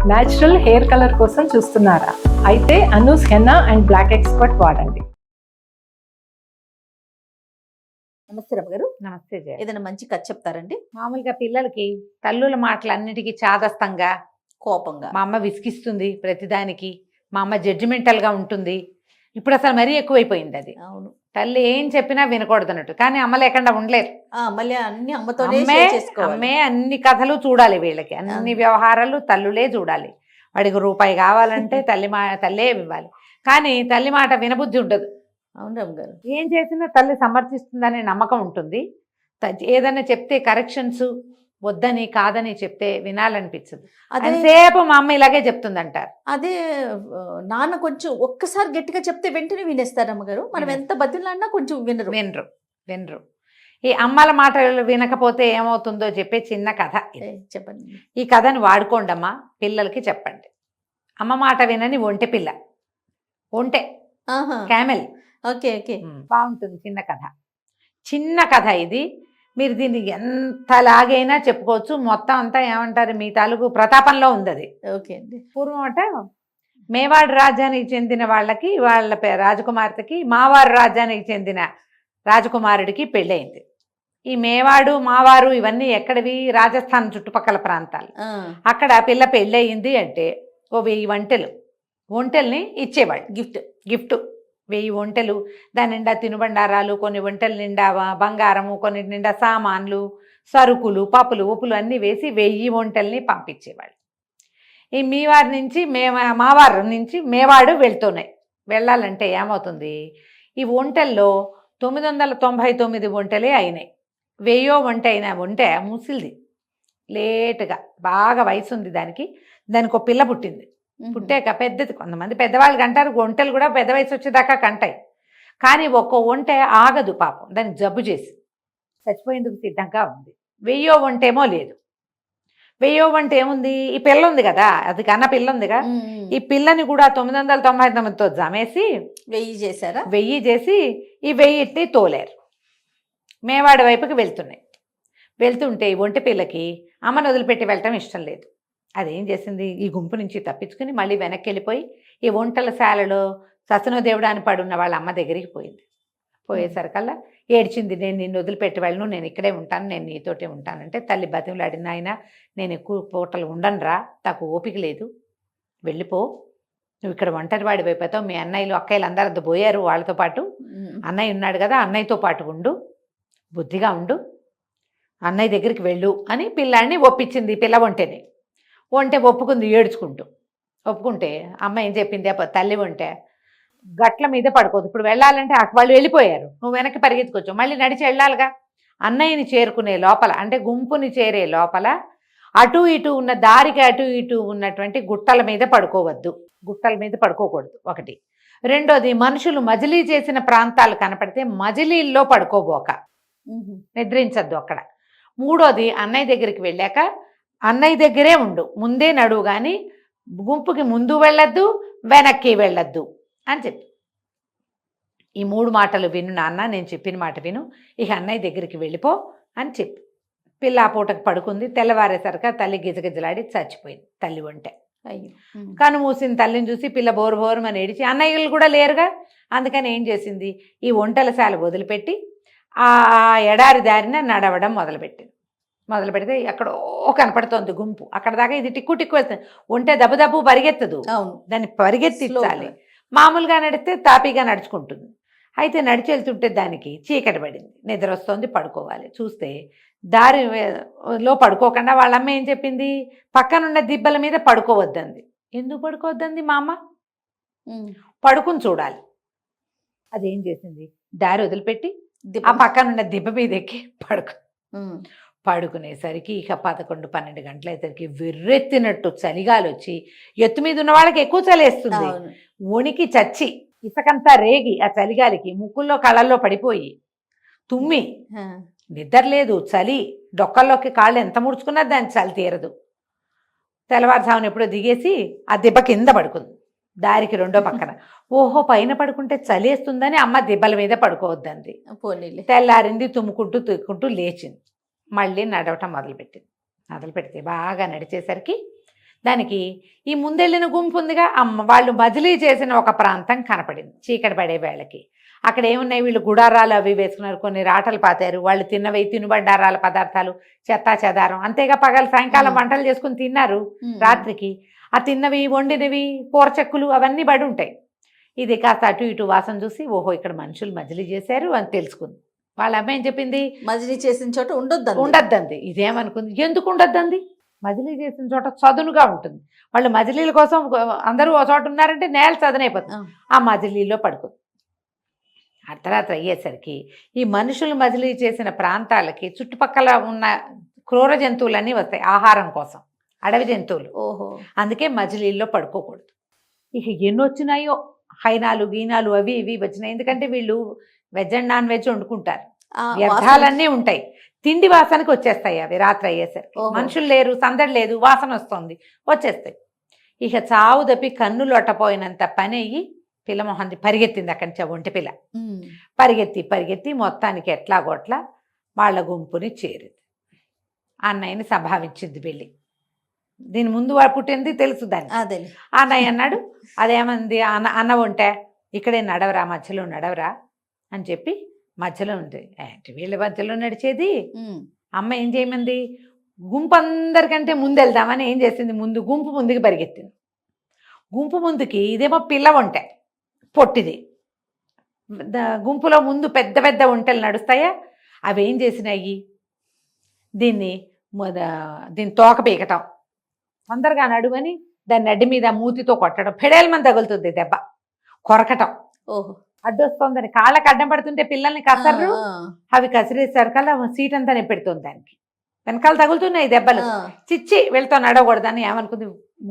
Natural hair colour కోసం చూస్తున్నారా? అయితే Anoos henna and black expert వాడండి. నమస్తే రమ్మ గారు. నమస్తే జయ. ఏదైనా మంచి కథ చెప్తారండి? మామూలుగా పిల్లలకి తల్లుల మాటలన్నిటికీ చాదస్తంగా కోపంగా మా అమ్మ విసిగిస్తుంది ప్రతిదానికి, మా అమ్మ జడ్జిమెంటల్గా ఉంటుంది. ఇప్పుడు అసలు మరీ ఎక్కువైపోయింది అది. అవును. తల్లి ఏం చెప్పినా వినకూడదు అన్నట్టు, కానీ అమ్మ లేకుండా ఉండలేరు. మళ్ళీ అన్ని అమ్మతోనే అమ్మే షేర్ చేసుకోవాలి. అమ్మే అన్ని కథలు చూడాలి, వీళ్ళకి అన్ని వ్యవహారాలు తల్లులే చూడాలి. వాడికి రూపాయి కావాలంటే తల్లే ఇవ్వాలి, కానీ తల్లి మాట వినబుద్ధి ఉండదు. అవును రమ్మ గారు. ఏం చేసినా తల్లి సమర్థిస్తుందనే నమ్మకం ఉంటుంది. ఏదైనా చెప్తే కరెక్షన్స్ వద్దని కాదని చెప్తే వినాలనిపించదు. అదేసేపు మా అమ్మ ఇలాగే చెప్తుందంటారు. అదే నాన్న కొంచెం ఒక్కసారి గట్టిగా చెప్తే వెంటనే వినేస్తారు రమ్మగారు. మనం ఎంత బతిలాడినా కొంచెం వినరు. వినరు. ఈ అమ్మల మాటలు వినకపోతే ఏమవుతుందో చెప్పే చిన్న కథ చెప్పండి. ఈ కథని వాడుకోండమ్మా, పిల్లలకి చెప్పండి. అమ్మ మాట వినని ఒంటె పిల్ల, ఒంటె క్యామెల్. ఓకే ఓకే, బాగుంటుంది. చిన్న కథ ఇది. మీరు దీన్ని ఎంతలాగైనా చెప్పుకోవచ్చు. మొత్తం అంతా ఏమంటారు, మీ తాలూకు ప్రతాపంలో ఉంది అది. ఓకే అండి. పూర్వం అట మేవాడు రాజ్యానికి చెందిన వాళ్ళకి, వాళ్ళ రాజకుమార్తెకి మావారు రాజ్యానికి చెందిన రాజకుమారుడికి పెళ్ళయింది. ఈ మేవాడు మావారు ఇవన్నీ ఎక్కడివి? రాజస్థాన్ చుట్టుపక్కల ప్రాంతాలు. అక్కడ పిల్ల పెళ్ళయింది అంటే ఓ 1000 ఒంటెల్ని ఇచ్చేవాళ్ళు గిఫ్ట్ 1000 ఒంటెలు. దాని నిండా తినుబండారాలు, కొన్ని ఒంటెల నిండా బంగారము, కొన్ని నిండా సామాన్లు, సరుకులు, పప్పులు ఉప్పులు అన్నీ వేసి 1000 ఒంటెల్ని పంపించేవాళ్ళు. ఈ మావారు నుంచి మేవాడు వెళ్ళాలంటే ఏమవుతుంది, ఈ ఒంటెల్లో 999 ఒంటెలే అయినాయి. 1000వ ఒంటె ముసిలిది, లేటుగా బాగా వయసు ఉంది దానికి ఒక పిల్ల పుట్టింది. పుట్టాక పెద్దది, కొంతమంది పెద్దవాళ్ళు కంటారు, ఒంటెలు కూడా పెద్ద వయసు వచ్చేదాకా కంటాయి. కానీ ఒక్కో ఒంటె ఆగదు పాపం, దానికి జబ్బు చేసి చచ్చిపోయేందుకు సిద్ధంగా ఉంది. 1000వ ఒంటేమో లేదు. 1000వ ఒంటె ఏముంది, ఈ పిల్ల ఉంది కదా, అది కన్నా పిల్ల ఉందిగా, ఈ పిల్లని కూడా 999తో జమేసి 1000 చేశారా? 1000 చేసి ఈ 1000ని తోలేరు. మేవాడి వైపుకి వెళ్తుంటే ఈ ఒంటె పిల్లకి అమ్మను వదిలిపెట్టి వెళ్ళటం ఇష్టం లేదు. అదేం చేసింది, ఈ గుంపు నుంచి తప్పించుకుని మళ్ళీ వెనక్కి వెళ్ళిపోయి ఈ ఒంటల శాలలో ససనోదేవుడు అని పడున్న వాళ్ళ అమ్మ దగ్గరికి పోయింది. పోయేసరికల్లా ఏడ్చింది, నేను నిన్ను వదిలిపెట్టి వెళ్ళను, నేను ఇక్కడే ఉంటాను, నేను నీతోటే ఉంటానంటే తల్లి బతిమలాడింది, ఆయన నేను ఎక్కువ పూటలు ఉండనురా, నాకు ఓపిక లేదు, వెళ్ళిపో, నువ్వు ఇక్కడ ఒంటరి వాడి అయిపోతావు, మీ అన్నయ్యలు అక్కయ్యలు అందరూ అంత పోయారు, వాళ్ళతో పాటు అన్నయ్య ఉన్నాడు కదా, అన్నయ్యతో పాటు ఉండు, బుద్ధిగా ఉండు, అన్నయ్య దగ్గరికి వెళ్ళు అని పిల్లాడిని ఒప్పించింది. పిల్ల ఒంటె ఒప్పుకుంది, ఒప్పుకుంటే అమ్మ ఏం చెప్పింది, తల్లి ఒంటె గట్ల మీద పడుకోదు. ఇప్పుడు వెళ్ళాలంటే వాళ్ళు వెళ్ళిపోయారు, నువ్వు వెనక్కి పరిగెత్తుకోవచ్చు, మళ్ళీ నడిచి వెళ్ళాలిగా. అన్నయ్యని చేరుకునే లోపల, అంటే గుంపుని చేరే లోపల అటు ఇటు ఉన్న దారికి అటు ఇటు ఉన్నటువంటి గుట్టల మీద పడుకోవద్దు, గుట్టల మీద పడుకోకూడదు ఒకటి. రెండోది, మనుషులు మజిలీ చేసిన ప్రాంతాలు కనపడితే మజిలీల్లో పడుకోబోక, నిద్రించద్దు అక్కడ. మూడోది, అన్నయ్య దగ్గరికి వెళ్ళాక అన్నయ్య దగ్గరే ఉండు, ముందే నడువు, కానీ గుంపుకి ముందు వెళ్ళొద్దు, వెనక్కి వెళ్ళొద్దు అని చెప్పి. ఈ 3 మాటలు విను నాన్న, నేను చెప్పిన మాట విను, ఇక అన్నయ్య దగ్గరికి వెళ్ళిపో అని చెప్పి పిల్ల ఆ పూటకు పడుకుంది. తెల్లవారేసరికి తల్లి గిజగిజలాడి చచ్చిపోయింది. తల్లి ఒంటె కను మూసిన తల్లిని చూసి పిల్ల బోరుమని ఏడిచి, అన్నయ్యలు కూడా లేరుగా, అందుకని ఏం చేసింది, ఈ ఒంటెల శాల వదిలిపెట్టి ఆ ఎడారి దారిన నడవడం మొదలుపెడితే ఎక్కడో కనపడుతోంది గుంపు. అక్కడ దాకా ఇది టిక్కు వెళ్తుంది. ఒంటె దబ్బు పరిగెత్తదు, దాన్ని పరిగెత్తించాలి. మామూలుగా నడిస్తే తాపీగా నడుచుకుంటుంది. అయితే నడిచి వెళ్తుంటే దానికి చీకటి పడింది, నిద్ర వస్తుంది, పడుకోవాలి. చూస్తే దారిలో పడుకోకుండా వాళ్ళమ్మ ఏం చెప్పింది, పక్కనున్న దిబ్బల మీద పడుకోవద్దంది. ఎందుకు పడుకోవద్దంది మా అమ్మ, పడుకుని చూడాలి. అదేం చేసింది, దారి వదిలిపెట్టి ఆ పక్కనున్న దిబ్బ మీద ఎక్కి పడుకునేసరికి ఇక 11-12 గంటల అయ్యేసరికి వెర్రెత్తినట్టు చలిగాలి వచ్చి, ఎత్తు మీద ఉన్న వాళ్ళకి ఎక్కువ చలేస్తుంది, వణికి చచ్చి ఇసకంతా రేగి ఆ చలిగాలికి ముక్కుల్లో కళ్ళల్లో పడిపోయి తుమ్మి, నిద్ర లేదు, చలి, డొక్కల్లోకి కాళ్ళు ఎంత ముడుచుకున్నా దాని చలి తీరదు. తెల్లవారుజామున ఎప్పుడో దిగేసి ఆ దిబ్బ కింద పడుకుంది, దారికి రెండో పక్కన. ఓహో, పైన పడుకుంటే చలేస్తుందని అమ్మ దిబ్బల మీద పడుకోవద్దంది. తెల్లారింది, తుమ్ముకుంటూ లేచింది, మళ్ళీ నడవటం మొదలుపెట్టింది. మొదలుపెడితే బాగా నడిచేసరికి దానికి ఈ ముందెళ్ళిన గుంపు ఉందిగా వాళ్ళు బదిలీ చేసిన ఒక ప్రాంతం కనపడింది చీకటి పడే వేళకి. అక్కడ ఏమున్నాయి, వీళ్ళు గుడారాలు అవి వేసుకున్నారు, కొన్ని రాటలు పాతారు, వాళ్ళు తిన్నవి తినుబండారాల పదార్థాలు, చెత్తా చెదారం, అంతేగా పగలు సాయంకాలం వంటలు చేసుకుని తిన్నారు రాత్రికి. ఆ తిన్నవి వండినవి కూరచెక్కులు అవన్నీ పడి ఉంటాయి. ఇది కాస్త అటు ఇటు వాసన చూసి ఓహో ఇక్కడ మనుషులు మజిలీ చేశారు అని తెలుసుకుంది. వాళ్ళ అమ్మాయి ఏం చెప్పింది, మజిలీ చేసిన చోట ఉండొద్దంది. ఇదేమనుకుంది, ఎందుకు ఉండొద్దంది, మజిలీ చేసిన చోట చదునుగా ఉంటుంది. వాళ్ళు మజిలీల కోసం అందరూ ఒక చోట ఉన్నారంటే నేల చదునైపోతుంది. ఆ మజిలీలో పడుకుంది. అర్ధరాత్రి అయ్యేసరికి ఈ మనుషులు మజిలీ చేసిన ప్రాంతాలకి చుట్టుపక్కల ఉన్న క్రూర జంతువులన్నీ వస్తాయి ఆహారం కోసం, అడవి జంతువులు. ఓహో, అందుకే మజిలీల్లో పడుకోకూడదు. ఇక ఎన్ని వచ్చినాయో హైనాలు గీనాలు అవి ఇవి వచ్చినాయి. ఎందుకంటే వీళ్ళు వెజ్ అండ్ నాన్ వెజ్ వండుకుంటారు, వ్యర్థాలన్నీ ఉంటాయి. తిండి వాసనకి వచ్చేస్తాయి అవి రాత్రి అయ్యేసరికి. మనుషులు లేరు, సందడి లేదు, వాసన వస్తుంది, వచ్చేస్తాయి. ఇక చావు దప్పి కన్నులు ఒట్టపోయినంత పని అయ్యి పిల్లమోహంది పరిగెత్తింది అక్కడి నుంచి. ఒంటి పిల్ల పరిగెత్తి మొత్తానికి ఎట్లాగోట్లా వాళ్ళ గుంపుని చేరింది. అన్నయ్యని సంభావించింది వెళ్ళి. దీని ముందు వాడు పుట్టింది తెలుసు దాన్ని. అన్నయ్య అన్నాడు, అదేమంది అన్న ఉంటే ఇక్కడే నడవరా, మధ్యలో నడవరా అని చెప్పి మధ్యలో ఉంది. వీళ్ళ మధ్యలో నడిచేది. అమ్మ ఏం చేయమంది, గుంపు అందరికంటే ముందు వెళ్దామని ఏం చేసింది, ముందు గుంపు ముందుకి పరిగెత్తింది. గుంపు ముందుకి ఇదేమో పిల్ల వంట పొట్టిది. గుంపులో ముందు పెద్ద పెద్ద ఒంటెలు నడుస్తాయా, అవి ఏం చేసినాయి, దీన్ని తోక పీకటం, తొందరగా నడువని దాన్ని అడ్డి మీద మూతితో కొట్టడం, పెడేలమని తగులుతుంది దెబ్బ, కొరకటం. ఓహో, అడ్డొస్తుందని కాళ్ళకి అడ్డం పడుతుంటే పిల్లల్ని కసర్రు, అవి కసిరేసరికల్లా సీట్ అంతా నిప్పెడుతుంది దానికి. వెనకాల తగులుతున్నాయి దెబ్బలు. చిచ్చి వీళ్ళతో నడవకూడదని ఏమనుకుంది,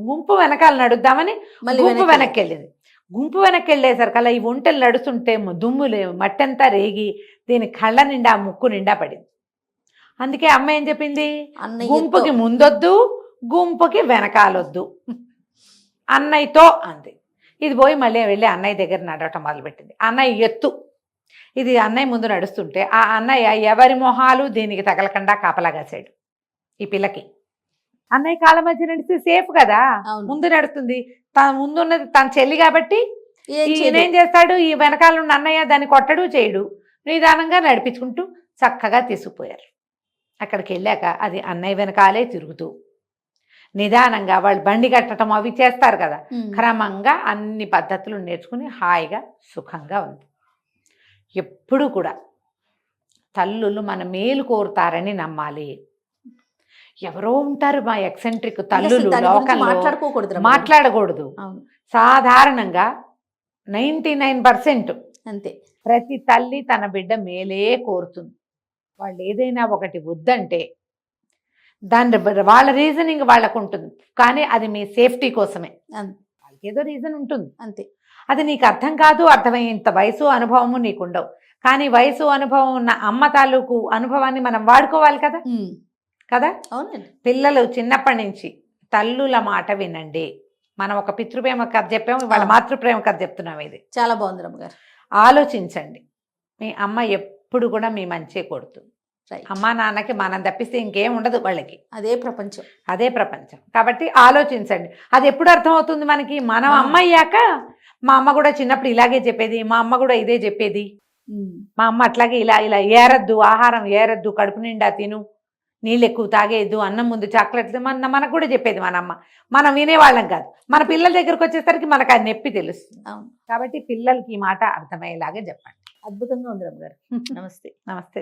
గుంపు వెనకాల నడుద్దామని గుంపు వెనక్కి వెళ్ళింది. గుంపు వెనక్కి వెళ్ళేసరికల్లా ఈ ఒంటెలు నడుస్తుంటే దుమ్ములు మట్టంతా రేగి దీని కళ్ళ నిండా ముక్కు నిండా పడింది. అందుకే అమ్మ ఏం చెప్పింది, గుంపుకి ముందొద్దు, గుంపుకి వెనకాలొద్దు, అన్నయ్యతో అంది. ఇది పోయి మళ్ళీ వెళ్ళి అన్నయ్య దగ్గర నడవటం మొదలుపెట్టింది. అన్నయ్య ఎత్తు, ఇది అన్నయ్య ముందు నడుస్తుంటే ఆ అన్నయ్య ఎవరి మొహాలు దీనికి తగలకుండా కాపలా కాసాడు ఈ పిల్లకి. అన్నయ్య కాళ్ళ మధ్య నడిస్తే సేఫ్ కదా, ముందు నడుస్తుంది, తన ముందున్నది తన చెల్లి కాబట్టి ఈయనేం చేస్తాడు, ఈ వెనకాల ఉన్న అన్నయ్య దాన్ని కొట్టడు చేయడు, నిదానంగా నడిపించుకుంటూ చక్కగా తీసుకుపోయారు. అక్కడికి వెళ్ళాక అది అన్నయ్య వెనకాలే తిరుగుతూ నిదానంగా వాళ్ళు బండి కట్టడం అవి చేస్తారు కదా, క్రమంగా అన్ని పద్ధతులు నేర్చుకుని హాయిగా సుఖంగా ఉంది. ఎప్పుడు కూడా తల్లులు మన మేలు కోరుతారని నమ్మాలి. ఎవరో ఉంటారు మా ఎక్సెంట్రిక్ తల్లులు, మాట్లాడకూడదు. సాధారణంగా 99% అంతే, ప్రతి తల్లి తన బిడ్డ మేలే కోరుతుంది. వాళ్ళు ఏదైనా ఒకటి వద్దంటే దాని వాళ్ళ రీజనింగ్ వాళ్ళకు ఉంటుంది, కానీ అది మీ సేఫ్టీ కోసమే. వాళ్ళకి ఏదో రీజన్ ఉంటుంది అంతే. అది నీకు అర్థం కాదు, అర్థమయ్యేంత వయసు అనుభవము నీకుండవు. కానీ వయసు అనుభవం ఉన్న అమ్మ తాలూకు అనుభవాన్ని మనం వాడుకోవాలి కదా కదా. అవునండి, పిల్లలు చిన్నప్పటి నుంచి తల్లుల మాట వినండి. మనం ఒక పితృప్రేమ కథ చెప్పాము, వాళ్ళ మాతృప్రేమ కథ చెప్తున్నాం. ఇది చాలా బాగుంది రమ్మగారు. ఆలోచించండి, మీ అమ్మ ఎప్పుడు కూడా మీ మంచి కొడుతుంది. అమ్మా నాన్నకి మనం తప్పిస్తే ఇంకేం ఉండదు వాళ్ళకి, అదే ప్రపంచం. కాబట్టి ఆలోచించండి. అది ఎప్పుడు అర్థమవుతుంది మనకి, మనం అమ్మ అయ్యాక. మా అమ్మ కూడా చిన్నప్పుడు ఇలాగే చెప్పేది, మా అమ్మ కూడా ఇదే చెప్పేది. మా అమ్మ అట్లాగే ఇలా ఇలా ఏరద్దు, ఆహారం ఏరద్దు, కడుపు నిండా తిను, నీళ్ళు ఎక్కువ తాగేద్దు, అన్నం ముందు చాక్లెట్లు, మనకు కూడా చెప్పేది మన అమ్మ. మనం వినేవాళ్ళం కాదు. మన పిల్లల దగ్గరకు వచ్చేసరికి మనకు అది నొప్పి తెలుస్తుంది. కాబట్టి పిల్లలకి ఈ మాట అర్థమయ్యేలాగా చెప్పండి. అద్భుతంగా ఉంది రమ్మ గారు. నమస్తే. నమస్తే.